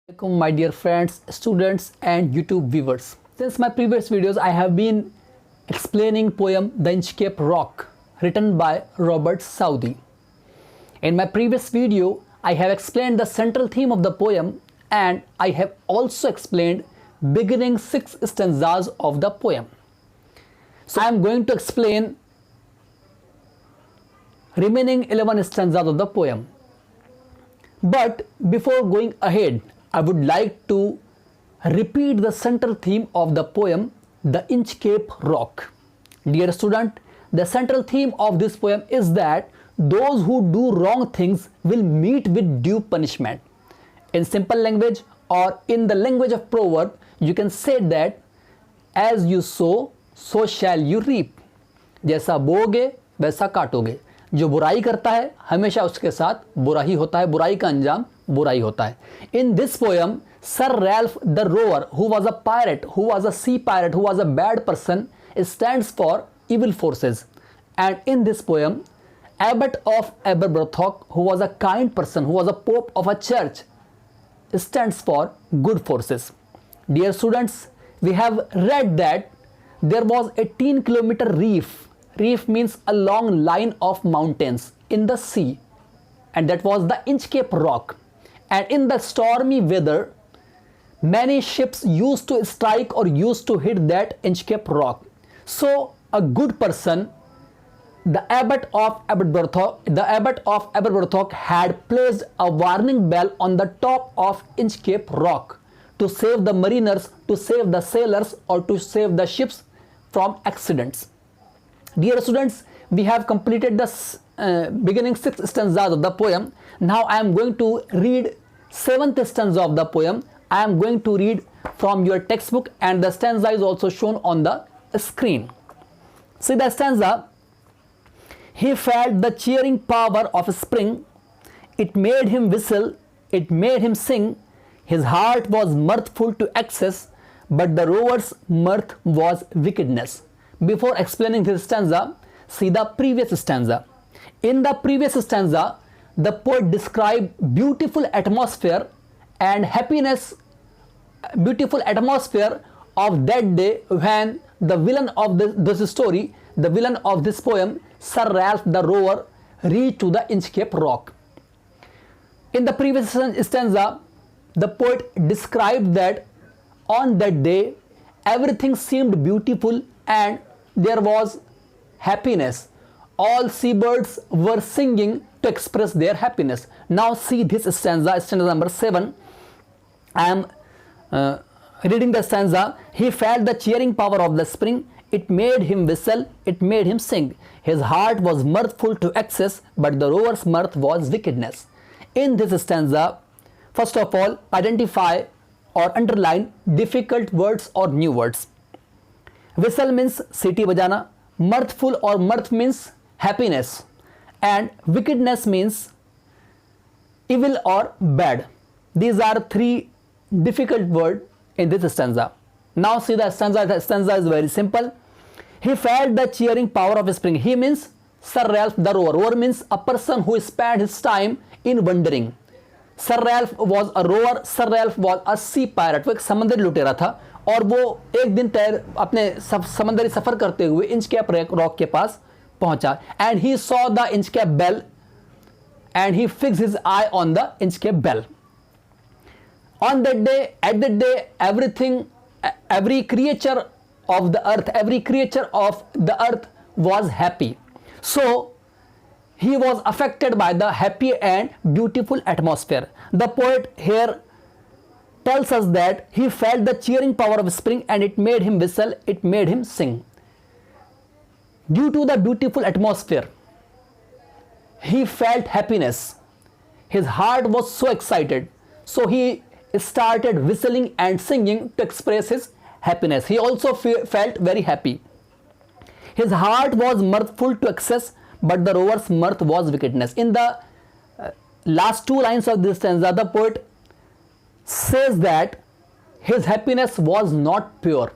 Assalamualaikum my dear friends, students and YouTube viewers. Since my previous videos I have been explaining poem The Inchcape Rock written by Robert Southey. In my previous video I have explained the central theme of the poem and I have also explained beginning 6 stanzas of the poem. So I am going to explain remaining 11 stanzas of the poem. But before going ahead, I would like to repeat the central theme of the poem, The Inchcape Rock. Dear student, the central theme of this poem is that those who do wrong things will meet with due punishment. In simple language or in the language of proverb, you can say that as you sow, so shall you reap. जैसा बोगे वैसा काटोगे. जो बुराई करता है हमेशा उसके साथ बुरा ही होता है, बुराई का अंजाम बुराई होता है. In this poem, Sir Ralph the Rover, who was a pirate, who was a sea pirate, who was a bad person, stands for evil forces. And in this poem, Abbot of Aberbrothock, who was a kind person, who was a pope of a church, stands for good forces. Dear students, we have read that there was a 18-kilometer reef. Reef means a long line of mountains in the sea, and that was the Inchcape Rock. And in the stormy weather, many ships used to strike or used to hit that Inchcape Rock. So a good person, the Abbot of Aberbrothock had placed a warning bell on the top of Inchcape Rock to save the mariners, to save the sailors, or to save the ships from accidents. Dear students, we have completed the beginning 6 stanzas of the poem. Now I am going to read 7th stanza of the poem. I am going to read from your textbook, and the stanza is also shown on the screen. See the stanza. He felt the cheering power of a spring. It made him whistle, it made him sing. His heart was mirthful to excess, but the rover's mirth was wickedness. Before explaining this stanza, see the previous stanza. In the previous stanza, the poet described beautiful atmosphere and happiness, beautiful atmosphere of that day when the villain of this story, the villain of this poem, Sir Ralph the Rover, reached to the Inchcape Rock. In the previous stanza, the poet described that on that day everything seemed beautiful and there was happiness. All seabirds were singing to express their happiness. Now see this stanza, stanza number 7. I am reading the stanza. He felt the cheering power of the spring. It made him whistle, it made him sing. His heart was mirthful to excess, but the rover's mirth was wickedness. In this stanza, first of all, identify or underline difficult words or new words. Whistle means सीटी बजाना, mirthful or mirth means happiness, and wickedness means evil or bad. These are 3 difficult words in this stanza. Now see the stanza. The stanza is very simple. He felt the cheering power of spring. He means Sir Ralph the Rover. Rover means a person who spent his time in wandering. Sir Ralph was a rover. Sir Ralph was a sea pirate. वो एक समंदरी लुटेरा था और वो एक दिन अपने समंदरी सफर करते हुए इंचकैप रॉक के पास पहुंचा. And he saw the Inchcape bell and he fixed his eye on the Inchcape bell. On that day, at that day, every creature of the earth was happy. So he was affected by the happy and beautiful atmosphere. The poet here tells us that he felt the cheering power of spring and it made him whistle, it made him sing. Due to the beautiful atmosphere, he felt happiness. His heart was so excited, so he started whistling and singing to express his happiness. He also felt very happy. His heart was mirthful to excess, but the rover's mirth was wickedness. In the last 2 lines of this stanza, the poet says that his happiness was not pure.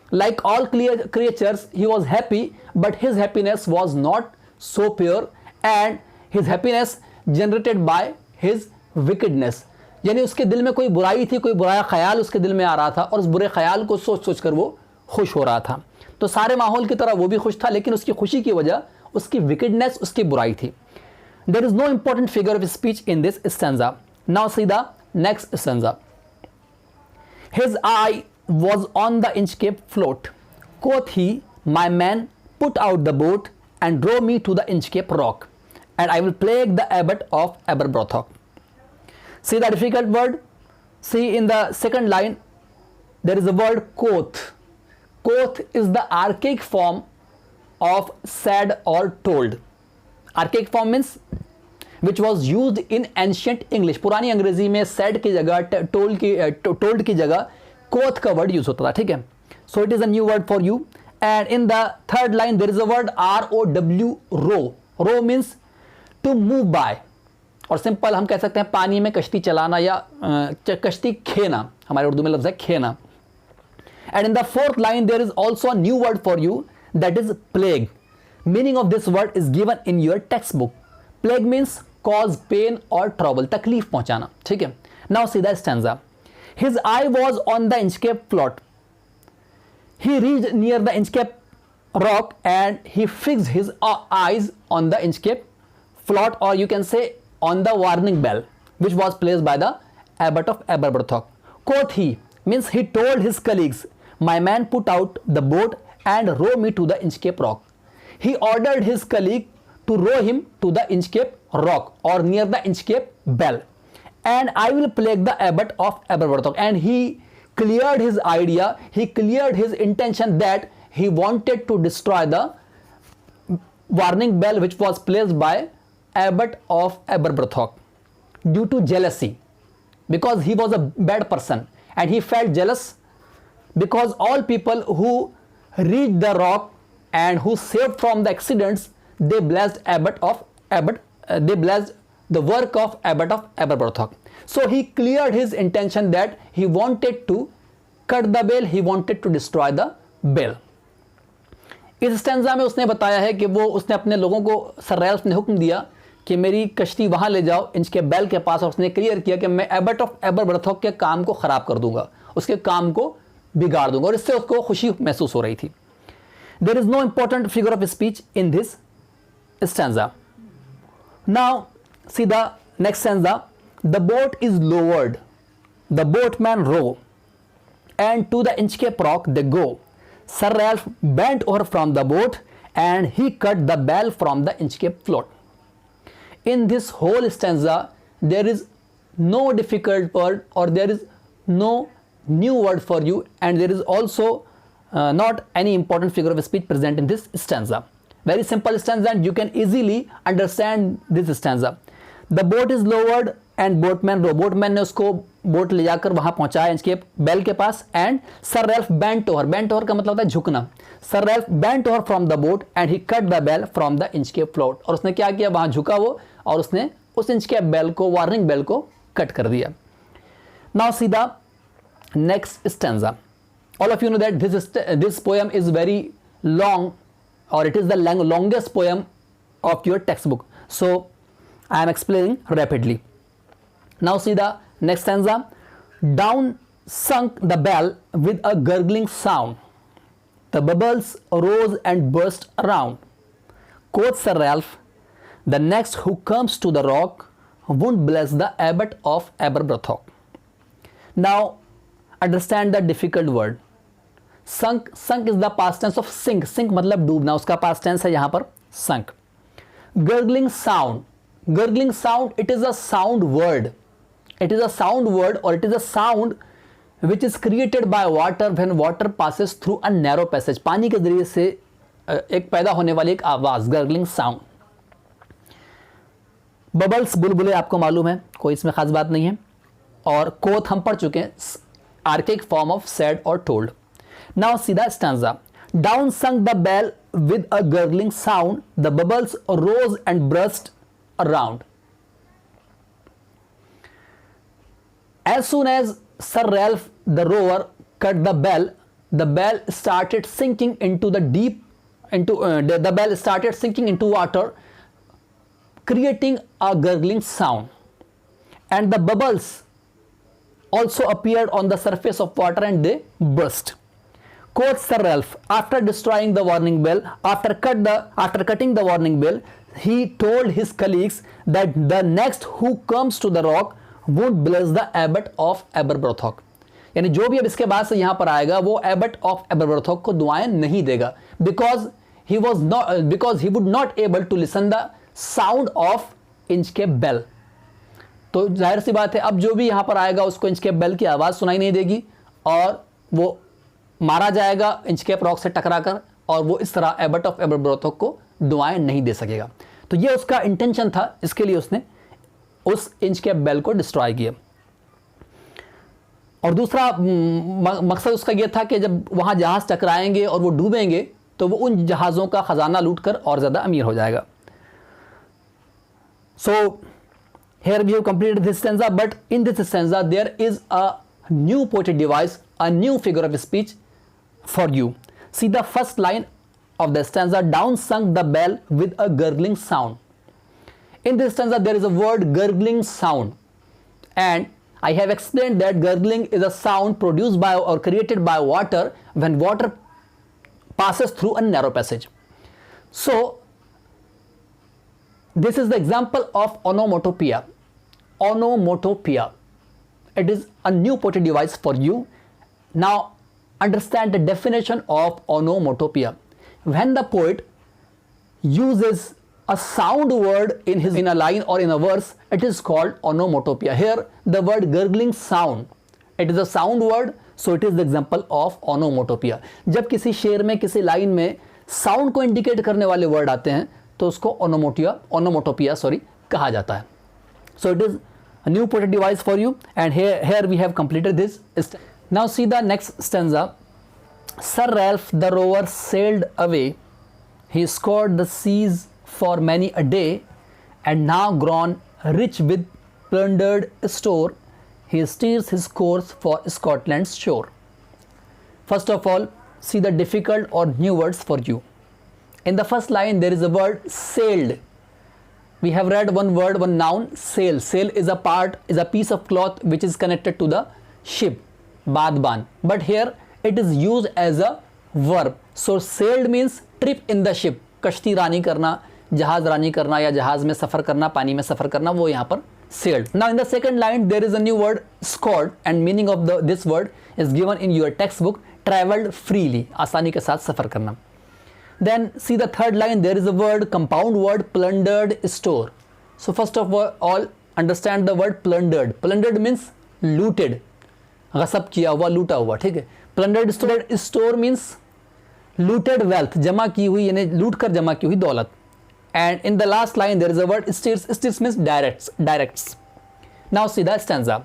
Like all creatures, he was happy, but his happiness was not so pure, and his happiness generated by his wickedness. یعنی اس کے دل میں کوئی برائی تھی, کوئی برا خیال اس کے دل میں آ رہا تھا, اور اس برے خیال کو سوچ سوچ کر وہ خوش ہو رہا تھا. تو سارے ماحول کی طرح وہ بھی خوش تھا, لیکن اس کی خوشی کی وجہ اس کی وکڈنس, اس کی برائی تھی. There is no important figure of speech in this stanza. Now see the next stanza. His eye was on the Inchcape float. Quoth he, my man, put out the boat and row me to the Inchcape rock, and I will plague the abbot of Aberbrothock. See the difficult word? See in the second line, there is a word quoth. Quoth is the archaic form of said or told. Archaic form means which was used in ancient English. पुरानी अंग्रेजी में said की जगह told की जगह quoth का word use होता था, ठीक है. So it is a new word for you. And in the third line there is a word row. row. row means to move by, और सिंपल हम कह सकते हैं पानी में कश्ती चलाना या कश्ती खेना, हमारे उर्दू में लफ्ज़ है खेना. And in the fourth line there is also a new word for you, that is plague. Meaning of this word is given in your textbook. Plague means cause pain or trouble, तकलीफ पहुंचाना, ठीक है. Now see the stanza. His eye was on the Inchcape float. He reached near the Inchcape rock and he fixed his eyes on the Inchcape float, or you can say on the warning bell, which was placed by the abbot of Aberbrothock. Quoth he means he told his colleagues, my man, put out the boat and row me to the Inchcape rock. He ordered his colleague to row him to the Inchcape rock or near the Inchcape bell, and I will plague the abbot of Aberbrothock. And he cleared his idea, he cleared his intention that he wanted to destroy the warning bell which was placed by abbot of Aberbrothock due to jealousy, because he was a bad person and he felt jealous because all people who reached the rock and who saved from the accidents, they blessed they blessed the work of abbot of Aberbrothock. So he cleared his intention that he wanted to cut the bell, he wanted to destroy the bell. इस stanza में उसने बताया है कि वो उसने अपने लोगों को, सर रैल्फ ने हुक्म दिया कि मेरी कश्ती वहाँ ले जाओ इनके बेल के पास, और उसने क्लियर किया कि मैं एबट ऑफ एबरब्रथॉक के काम को ख़राब कर दूंगा, उसके काम को बिगाड़ दूंगा, और इससे उसको खुशी महसूस हो रही थी. There is no important figure of speech in this stanza. Now see the next stanza. The boat is lowered, the boatman row, and to the Inchcape rock they go. Sir Ralph bent over from the boat and he cut the bell from the Inchcape float. In this whole stanza there is no difficult word, or there is no new word for you, and there is also not any important figure of speech present in this stanza. Very simple stanza and you can easily understand this stanza. The boat is lowered and boatman row. boatman ने उसको boat ले जाकर वहाँ पहुँचाया Inchcape bell के पास. And sir Ralph bent over, bent over का मतलब होता है झुकना. Sir Ralph bent over from the boat and he cut the bell from the Inchcape float. और उसने क्या किया, वहाँ झुका वो और उसने उस इंचकेप बेल को, वार्निंग बेल को कट कर दिया. Now see the next stanza. All of you know that this poem is very long, or it is the longest poem of your textbook. So I am explaining rapidly. Now see the next stanza. Down sunk the bell with a gurgling sound. The bubbles rose and burst around. Quoth Sir Ralph, the next who comes to the rock won't bless the abbot of Aberbrothock. Now understand the difficult word. Sunk, sunk is the past tense of sink. Sink मतलब डूबना, उसका past tense है यहाँ पर sunk. Gurgling sound. Gurgling sound, it is a sound word. It is a sound word, or it is a sound which is created by water when water passes through a narrow passage. पानी के जरिए से एक पैदा होने वाली एक आवाज़, gurgling sound. Bubbles, बुलबुले आपको मालूम है, कोई इसमें खास बात नहीं है. और कोथ हम पढ़ चुके हैं, archaic form of said or told. Now see the stanza. Down sunk the bell with a gurgling sound. The bubbles rose and burst around. As soon as Sir Ralph the rower cut the bell started sinking into the deep, the bell started sinking into water, creating a gurgling sound, and the bubbles also appeared on the surface of water and they burst. Quote Sir Ralph, after destroying the warning bell, after cutting the warning bell, he told his colleagues that the next who comes to the rock won't bless the abbot of Aberbrothock. यानी जो भी अब इसके बाद से यहाँ पर आएगा वो एबट ऑफ एबरब्रथॉक को दुआएं नहीं देगा, because he would not able to listen the sound of Inchcape bell. तो जाहिर सी बात है अब जो भी यहाँ पर आएगा उसको इंचकेप बेल की आवाज़ सुनाई नहीं देगी और वो मारा जाएगा इंचकेप रॉक से टकराकर, और वो इस तरह एबट ऑफ एबरब्रथॉक को दुआएं नहीं दे सकेगा. तो ये उसका इंटेंशन था, इसके लिए उसने उस इंचकेप बेल को डिस्ट्रॉय किया. और दूसरा मकसद उसका यह था कि जब वहाँ जहाज़ टकराएंगे और वो डूबेंगे तो वो उन जहाज़ों का ख़जाना लूट कर और ज़्यादा अमीर हो जाएगा. So here we have completed this stanza, but in this stanza there is a new poetic device, a new figure of speech for you. See the first line of the stanza, down sunk the bell with a gurgling sound. In this stanza there is a word gurgling sound, and I have explained that gurgling is a sound produced by or created by water when water passes through a narrow passage. So this is the example of onomatopoeia. Onomatopoeia. It is a new poetic device for you. Now understand the definition of onomatopoeia. When the poet uses a sound word in a line or in a verse, it is called onomatopoeia. Here the word gurgling sound, it is a sound word, so it is the example of onomatopoeia. जब किसी शेर में किसी line में sound को indicate करने वाले word आते हैं तो उसको onomatopoeia कहा जाता है. So it is a new poetic device for you, and here we have completed this. Now see the next stanza. Sir Ralph the rover sailed away, he scoured the seas for many a day, and now grown rich with plundered store, he steers his course for Scotland's shore. First of all, see the difficult or new words for you. In the first line there is a word sailed. We have read one word, one noun, sail. Sail is a piece of cloth which is connected to the ship, badban. But here it is used as a verb. So sailed means trip in the ship. कश्ती रानी करना, जहाज रानी करना या जहाज में सफ़र करना, पानी में सफ़र करना, वो यहाँ पर sailed. Now in the second line there is a new word scoured, and meaning of this word is given in your textbook, traveled freely, आसानी के साथ सफ़र करना. Then see the third line, there is a word, compound word, plundered store. So first of all understand the word plundered. Plundered means looted, गसब किया हुआ, लूटा हुआ, ठीक है. Plundered store means looted wealth, जमा की हुई, यानी लूट कर जमा की हुई दौलत. And in the last line there is a word steers. Steers means directs. Now see the stanza.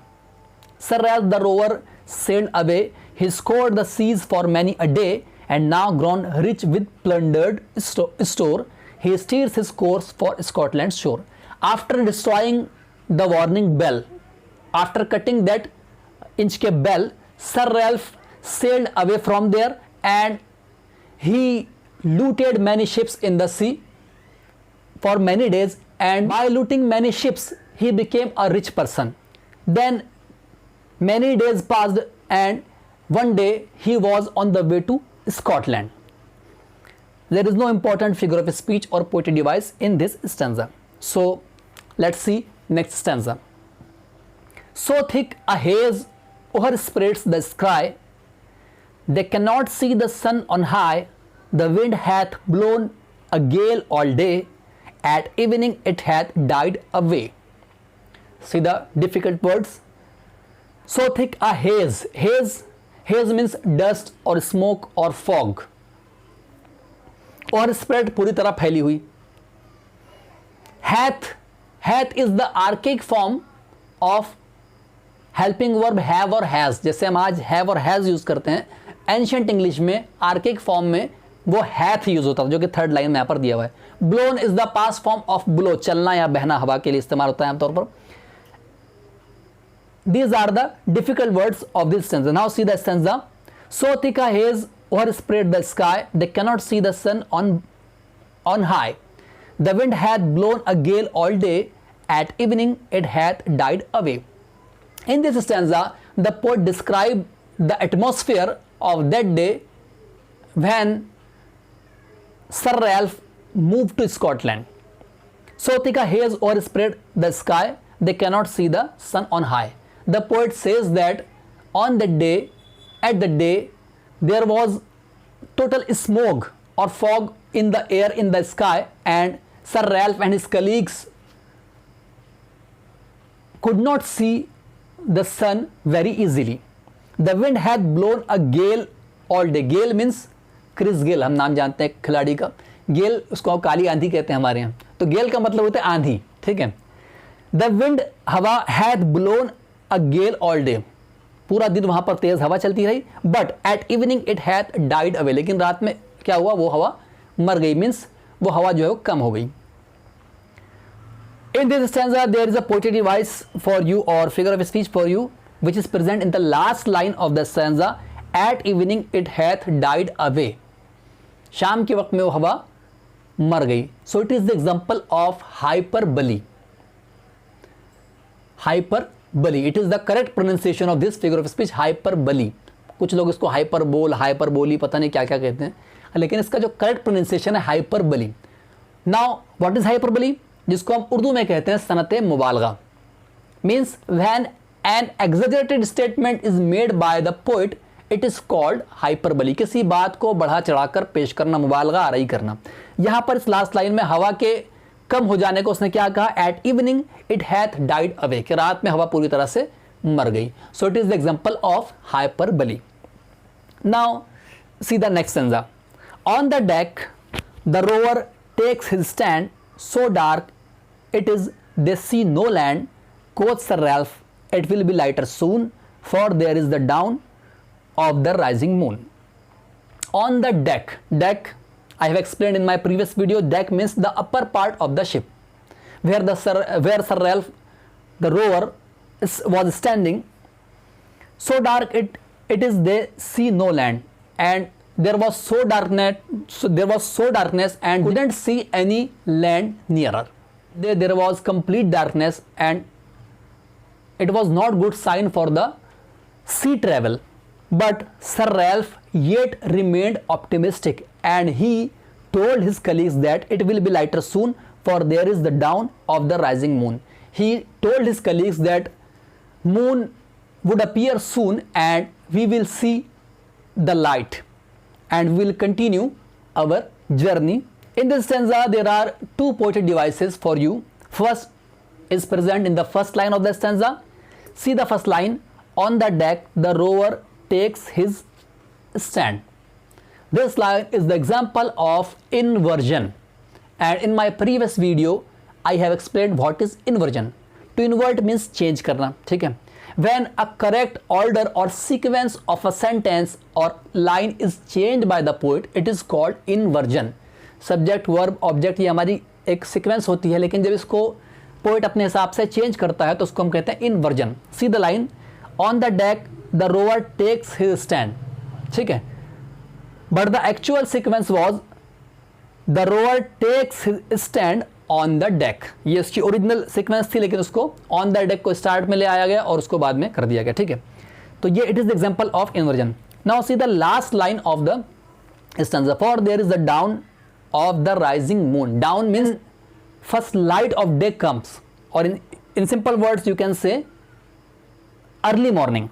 Sir Ralph the rover sailed away, he scoured the seas for many a day, and now grown rich with plundered store, he steers his course for Scotland's shore. After destroying the warning bell, after cutting that Inchcape bell, Sir Ralph sailed away from there, and he looted many ships in the sea for many days, and by looting many ships he became a rich person. Then many days passed, and one day he was on the way to Scotland. There is no important figure of speech or poetic device in this stanza. So let's see next stanza. So thick a haze overspreads the sky, they cannot see the sun on high, the wind hath blown a gale all day, at evening it hath died away. See the difficult words. So thick a haze. Haze means dust or smoke or fog. और spread पूरी तरह फैली हुई. Hath is the archaic form of helping verb have or has. जैसे हम आज have और has use करते हैं, एंशिएंट इंग्लिश में आर्किक फॉर्म में वो hath यूज होता था, जो कि थर्ड लाइन में यहाँ पर दिया हुआ है. blown is the past form of blow, चलना या बहना, हवा के लिए इस्तेमाल होता है आमतौर पर. These are the difficult words of this stanza. Now see the stanza. So thick a haze overspread the sky, they cannot see the sun on high. The wind hath blown a gale all day, at evening it hath died away. In this stanza, the poet described the atmosphere of that day when Sir Ralph moved to Scotland. So thick a haze overspread the sky, they cannot see the sun on high. The poet says that on that day, at that day, there was total smog or fog in the air, in the sky, and Sir Ralph and his colleagues could not see the sun very easily. The wind had blown a gale all day. Gale means Chris Gayle, हम नाम जानते हैं खिलाड़ी का. गेल उसको काली आंधी कहते हैं हमारे यहाँ. तो गेल का मतलब होता है आंधी, ठीक है. द विंड, हवा, had blown a gale all day, पूरा दिन वहां पर तेज हवा चलती रही. But at evening it had died away, लेकिन रात में क्या हुआ, वो हवा मर गई. मीन्स वो हवा जो है वो कम हो गई. In this stanza there is a poetic device for you or figure of speech for you which is present in the last line of the stanza. At evening it hath died away, शाम के वक्त में वो हवा मर गई. So it is the example of hyperbole. Hyperbole, it is the correct pronunciation of this figure of speech, hyperbole. कुछ लोग इसको हाइपरबोल, हाइपरबोली, पता नहीं क्या क्या कहते हैं, लेकिन इसका जो करेक्ट प्रोनाउंसिएशन है hyperbole. Now what is hyperbole, जिसको हम उर्दू में कहते हैं सनत मुबालगा. Means when an exaggerated statement is made by the poet, it is called hyperbole. किसी बात को बढ़ा चढ़ाकर पेश करना, मुबालगा आराई करना. यहां पर इस लास्ट लाइन में हवा के कम हो जाने को उसने क्या कहा, at evening it hath died away, कि रात में हवा पूरी तरह से मर गई. So it is the example of hyperbole. Now see the next stanza. On the deck the rower takes his stand, so dark it is they see no land. Quoth Sir Ralph, it will be lighter soon, for there is the dawn of the rising moon. On the deck, deck I have explained in my previous video. Deck means the upper part of the ship, where Sir Ralph the rower was standing. So dark it is they see no land, and there was so darkness and couldn't see any land nearer. There was complete darkness and it was not good sign for the sea travel. But Sir Ralph yet remained optimistic, and he told his colleagues that it will be lighter soon, for there is the dawn of the rising moon. He told his colleagues that moon would appear soon and we will see the light and we will continue our journey. In this stanza there are two poetic devices for you. First is present in the first line of the stanza. See the first line. On the deck the rower takes his stand. This line is the example of inversion, and in my previous video I have explained what is inversion. To invert means change करना, ठीक है. When a correct order or sequence of a sentence or line is changed by the poet, it is called inversion. Subject, verb, object, ये हमारी एक sequence होती है, लेकिन जब इसको पोएट अपने हिसाब से चेंज करता है तो उसको हम कहते हैं inversion. See the line. On the deck the rower takes his stand, ठीक है. But the actual sequence was the rower takes his stand on the deck. ये उसकी ओरिजिनल सीक्वेंस थी, लेकिन उसको ऑन द डेक को स्टार्ट में ले आया गया और उसको बाद में कर दिया गया, ठीक है. तो ये it is the example of inversion. Now see the last line of the stanza. For there is the dawn of the rising moon. Dawn means first light of day comes, और in simple words you can say early morning.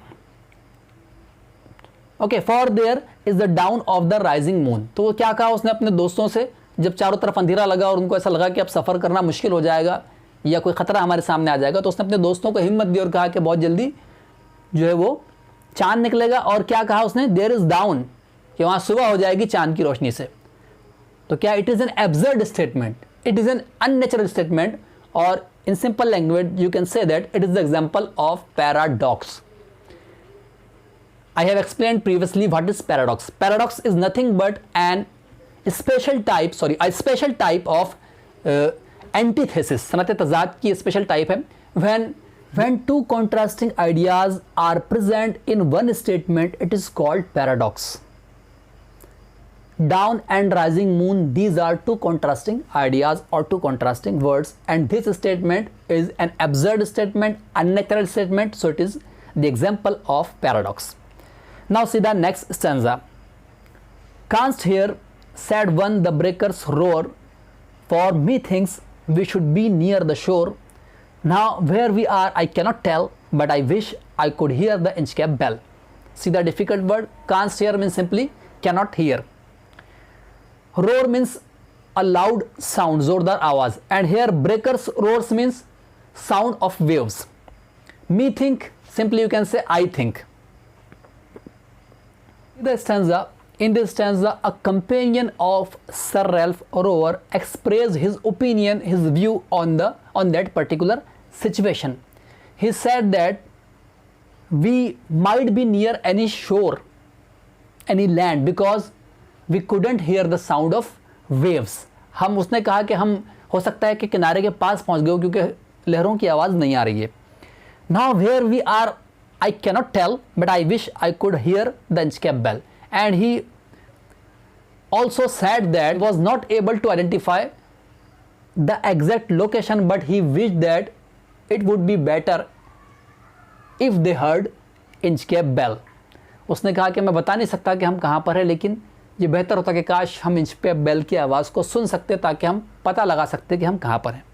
Okay, for there is the dawn of the rising moon. तो क्या कहा उसने अपने दोस्तों से, जब चारों तरफ अंधेरा लगा और उनको ऐसा लगा कि अब सफ़र करना मुश्किल हो जाएगा या कोई ख़तरा हमारे सामने आ जाएगा, तो उसने अपने दोस्तों को हिम्मत दी और कहा कि बहुत जल्दी जो है वो चांद निकलेगा. और क्या कहा उसने, देयर इज़ डाउन, कि वहाँ सुबह हो जाएगी चांद की रोशनी से. तो क्या it is an absurd statement, it is an unnatural statement, और in simple language you can say that it is the example of paradox. I have explained previously what is paradox. Paradox is nothing but a special type of antithesis. सनत तज़ाद की special type है. When two contrasting ideas are present in one statement, it is called paradox. Down and rising moon, these are two contrasting ideas or two contrasting words, and this statement is an absurd statement, unnatural statement, so it is the example of paradox. Now see the next stanza. Canst hear, said one, the breakers roar, for methinks we should be near the shore. Now where we are I cannot tell, but I wish I could hear the Inchcape bell. See the difficult word. Canst hear means simply cannot hear. Roar means a loud sound, zordar आवाज, and here breakers roars means sound of waves. Methink, simply you can say I think. The stanza. In this stanza, a companion of Sir Ralph Rover expressed his opinion, his view on that particular situation. He said that we might be near any shore, any land, because we couldn't hear the sound of waves. हम उसने कहा कि हम हो सकता है कि किनारे के पास पहुंच गए क्योंकि लहरों की आवाज़ नहीं आ रही है. Now where we are I cannot tell, but I wish I could hear the Inchcape bell. And he also said that he was not able to identify the exact location, but he wished that it would be better if they heard Inchcape bell. उसने कहा कि मैं बता नहीं सकता कि हम कहाँ पर हैं, लेकिन ये बेहतर होता कि काश हम Inchcape bell की आवाज़ को सुन सकते ताकि हम पता लगा सकते कि हम कहाँ पर हैं.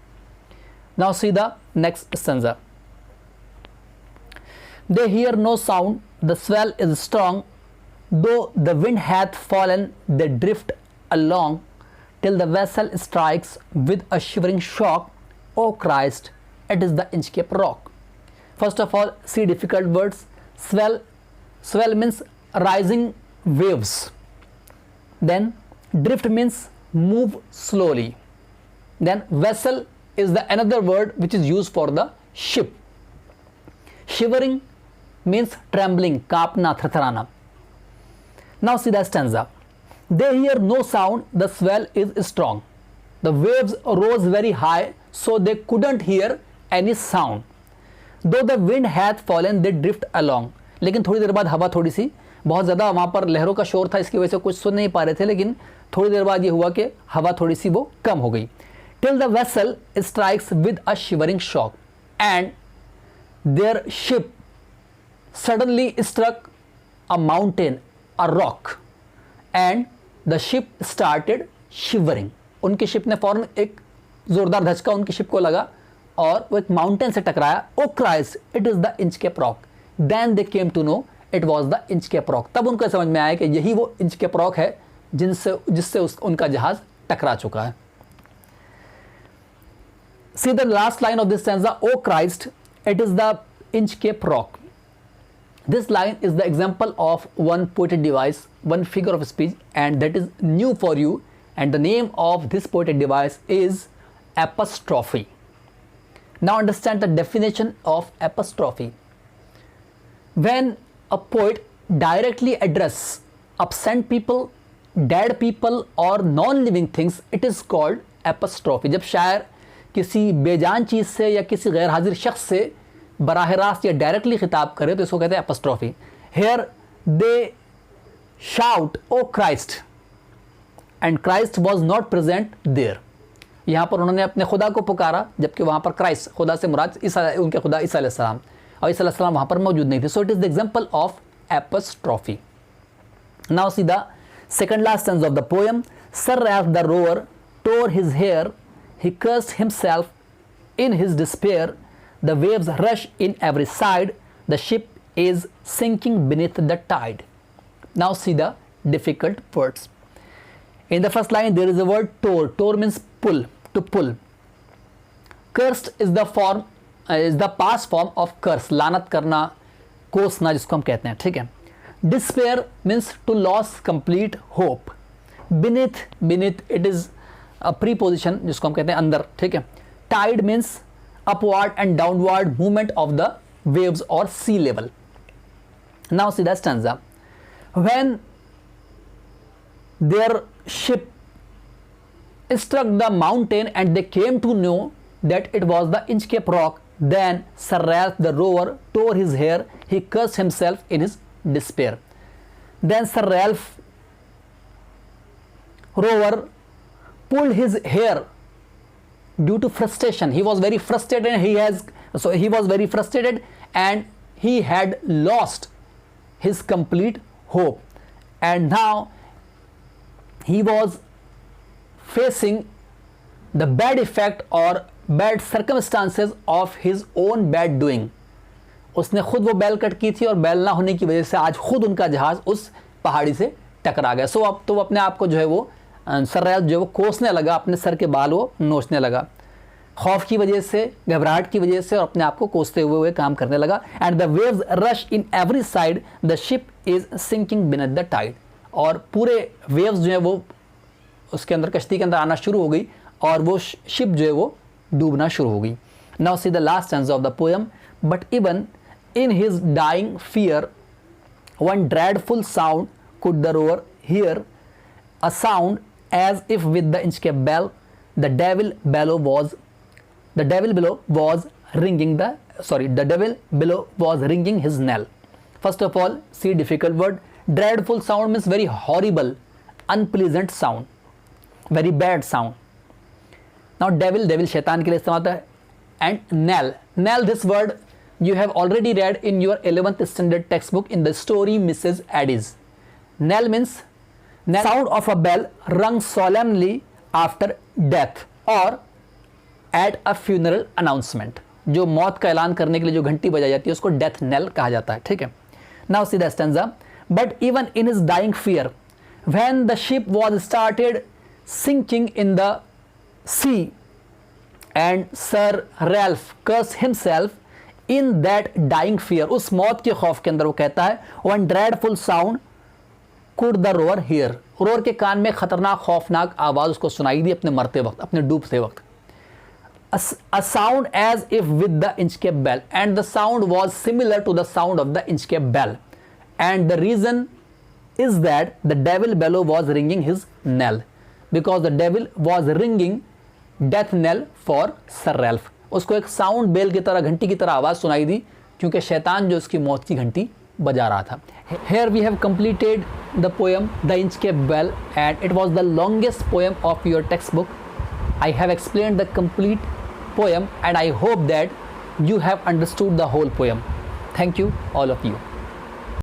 Now see the next stanza. They hear no sound, the swell is strong, though the wind hath fallen, they drift along, till the vessel strikes with a shivering shock. O Christ, it is the Inchcape rock. First of all, see difficult words. Swell means rising waves. Then drift means move slowly. Then vessel is the another word which is used for the ship. Shivering means trembling, कांपना, थरथराना. Now see the stanza. They hear no sound, the swell is strong. The waves rose very high, so they couldn't hear any sound. Though the wind hath fallen, they drift along. लेकिन थोड़ी देर बाद हवा थोड़ी सी बहुत ज़्यादा वहाँ पर लहरों का शोर था, इसकी वजह से कुछ सुन नहीं पा रहे थे, लेकिन थोड़ी देर बाद ये हुआ कि हवा थोड़ी सी वो कम हो गई. Till the vessel strikes with a shivering shock, and their ship suddenly struck a mountain, a rock, and the ship started shivering. उनकी शिप ने फौरन एक जोरदार धचका उनकी शिप को लगा और वो एक माउंटेन से टकराया. Oh Christ, it is the Inchcape rock. Then they came to know it was the Inchcape rock. तब उनको समझ में आया कि यही वो Inchcape rock है जिससे उनका जहाज टकरा चुका है. See the last line of this stanza. Oh Christ, it is the Inchcape rock. This line is the example of one poetic device, one figure of speech, and that is new for you. And the name of this poetic device is apostrophe. Now understand the definition of apostrophe. When a poet directly addresses absent people, dead people or non-living things, it is called apostrophe. जब शायर किसी बेजान चीज़ से या किसी गैर हाजिर शख्स से बराह रास्त या डायरेक्टली खिताब करे तो इसको कहते हैं apostrophe. Here they shout, "Oh Christ," and Christ was not present there. यहाँ पर उन्होंने अपने खुदा को पुकारा जबकि वहाँ पर क्राइस्ट, खुदा से मुराद उनके खुदा ईसा अलैहिस्सलाम, और ईसा अलैहिस्सलाम वहाँ पर मौजूद नहीं थे. So it is the example of apostrophe. Now see the second last stanza of the poem. Sir Ralph the rower tore his hair, he cursed himself in his despair. The waves rush in every side, the ship is sinking beneath the tide. Now see the difficult words. In the first line there is the word tore. Tore means pull, to pull. Cursed is the past form of curse, लानत करना, कोसना जिसको हम कहते हैं, ठीक है. Despair means to lose complete hope. Beneath it is a preposition जिसको हम कहते हैं अंदर, ठीक है. Tide means upward and downward movement of the waves or sea level. Now see the stanza. When their ship struck the mountain and they came to know that it was the Inchcape rock, then Sir Ralph the rower tore his hair, he cursed himself in his despair. Then Sir Ralph rower pulled his hair due to frustration. He was very frustrated and he was very frustrated and he had lost his complete hope, and now he was facing the bad effect or bad circumstances of his own bad doing. उसने खुद वो बैल cut की थी और बैल ना होने की वजह से आज खुद उनका जहाज उस पहाड़ी से टकरा गया. सो अब तो वो अपने आप को जो है वो सररेल जो है वो कोसने लगा, अपने सर के बाल वो नोचने लगा, खौफ की वजह से, घबराहट की वजह से, और अपने आप को कोसते हुए काम करने लगा. And the waves rush in every side, the ship is sinking beneath the tide. और पूरे वेव्स जो है वो उसके अंदर, कश्ती के अंदर आना शुरू हो गई और वो शिप जो है वो डूबना शुरू हो गई. Now see the last stanza of the poem. But even in his dying fear one dreadful sound could the rower hear, a sound as if with the Inchcape bell the devil below was ringing his knell. First of all, see difficult word. Dreadful sound means very horrible, unpleasant sound, very bad sound. Now devil शैतान के लिए इस्तेमाल होता है. And knell, this word you have already read in your 11th standard textbook in the story Mrs. Addis. Knell means sound of a bell rung solemnly after death or at a funeral announcement. जो मौत का ऐलान करने के लिए जो घंटी बजाई जाती है उसको डेथ नेल कहा जाता है. ठीक है. Now see the stanza. But even in his dying fear, when the ship was started sinking in the sea, and Sir Ralph cursed himself in that dying fear, उस मौत के खौफ के अंदर वो कहता है, one dreadful sound could the rower hear. Row or के कान में खतरनाक खौफनाक आवाज़ उसको सुनाई दी अपने मरते वक्त, अपने डूबते वक्त. A sound as if with the Inchcape bell, and the sound was similar to the sound of the Inchcape bell, and the reason is that the devil below was ringing his knell, because the devil was ringing death knell for Sir Ralph. उसको एक sound bell की तरह, घंटी की तरह आवाज़ सुनाई दी क्योंकि शैतान जो उसकी मौत की घंटी बजा रहा था. Here we have completed the poem The Inchcape Bell, and it was the longest poem of your textbook. I have explained the complete poem and I hope that you have understood the whole poem. Thank you, all of you.